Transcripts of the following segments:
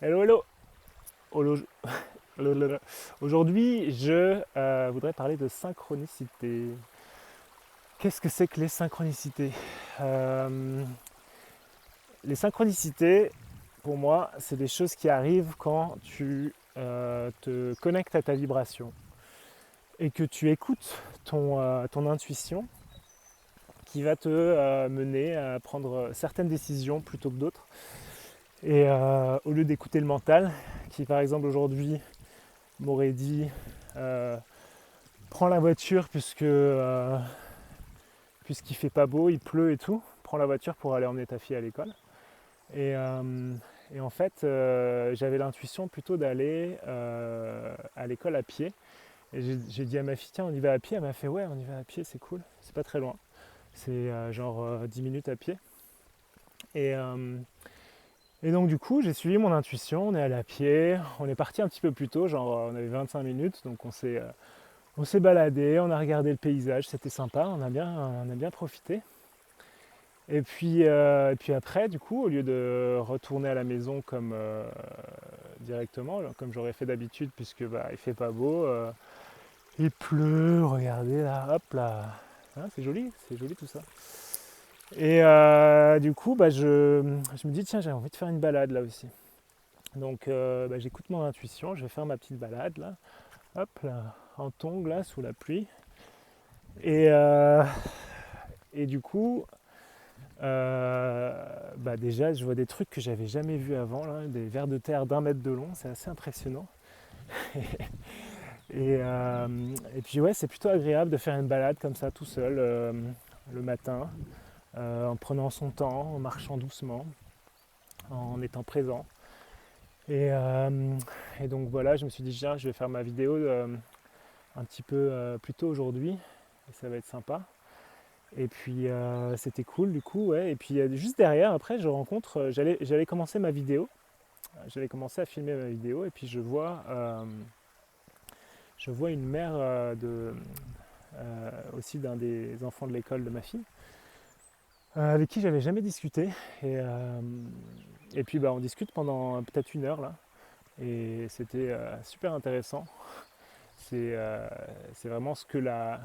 Hello, hello. Hello. Aujourd'hui, je voudrais parler de synchronicité. Qu'est-ce que c'est que les synchronicités? Euh, Les synchronicités, pour moi, c'est des choses qui arrivent quand tu te connectes à ta vibration et que tu écoutes ton intuition qui va te mener à prendre certaines décisions plutôt que d'autres. Et au lieu d'écouter le mental, qui par exemple aujourd'hui m'aurait dit euh, prends la voiture puisqu'il fait pas beau, il pleut et tout, prends la voiture pour aller emmener ta fille à l'école. Et, euh, et en fait, j'avais l'intuition plutôt d'aller à l'école à pied. Et j'ai dit à ma fille, tiens, on y va à pied. Elle m'a fait, ouais, on y va à pied, c'est cool, c'est pas très loin. C'est genre 10 minutes à pied. Et, euh, et donc du coup, j'ai suivi mon intuition, on est allé à pied, on est parti un petit peu plus tôt, genre on avait 25 minutes, donc on s'est baladé, on a regardé le paysage, c'était sympa, on a bien profité. Et puis après, du coup, au lieu de retourner à la maison comme directement, comme j'aurais fait d'habitude, puisque bah, il fait pas beau, il pleut, regardez là, hop là, hein, c'est joli tout ça. Et du coup, bah, je me dis, tiens, j'ai envie de faire une balade là aussi. Donc bah, j'écoute mon intuition, je vais faire ma petite balade là, hop là, en tongs là, sous la pluie. Et, euh, et du coup, bah déjà, je vois des trucs que j'avais jamais vus avant, là, des vers de terre d'1 mètre de long, c'est assez impressionnant. Et puis ouais, c'est plutôt agréable de faire une balade comme ça tout seul le matin, en prenant son temps, en marchant doucement, en étant présent. Et, euh, et donc voilà, je me suis dit, tiens, je vais faire ma vidéo un petit peu plus tôt aujourd'hui, et ça va être sympa. Et puis c'était cool du coup, ouais. Et puis juste derrière, après, je rencontre, j'allais commencer ma vidéo, j'allais commencer à filmer ma vidéo, et puis je vois une mère aussi d'un des enfants de l'école de ma fille, avec qui j'avais jamais discuté. Et, euh, et puis bah, on discute pendant peut-être 1 heure là, et c'était super intéressant. C'est euh, c'est vraiment ce que la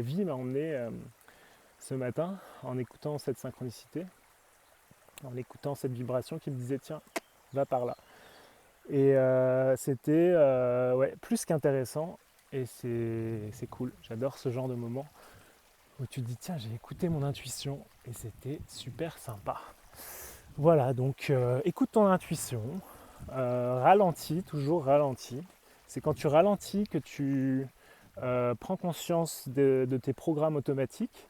vie m'a emmené ce matin en écoutant cette synchronicité, en écoutant cette vibration qui me disait tiens, va par là. Et c'était ouais, plus qu'intéressant et c'est cool. J'adore ce genre de moment où tu te dis tiens, j'ai écouté mon intuition et c'était super sympa. Voilà, donc écoute ton intuition, ralentis, toujours ralentis. C'est quand tu ralentis que tu prends conscience de tes programmes automatiques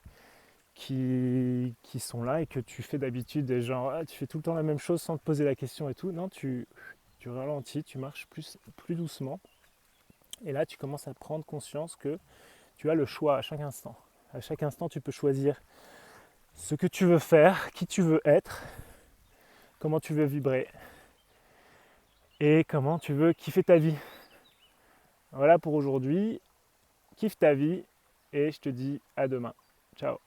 qui sont là et que tu fais d'habitude, et genre ah, tu fais tout le temps la même chose sans te poser la question et tout. Non, tu ralentis, tu marches plus doucement. Et là, tu commences à prendre conscience que tu as le choix à chaque instant. À chaque instant, tu peux choisir ce que tu veux faire, qui tu veux être, comment tu veux vibrer et comment tu veux kiffer ta vie. Voilà pour aujourd'hui. Kiffe ta vie et je te dis à demain. Ciao.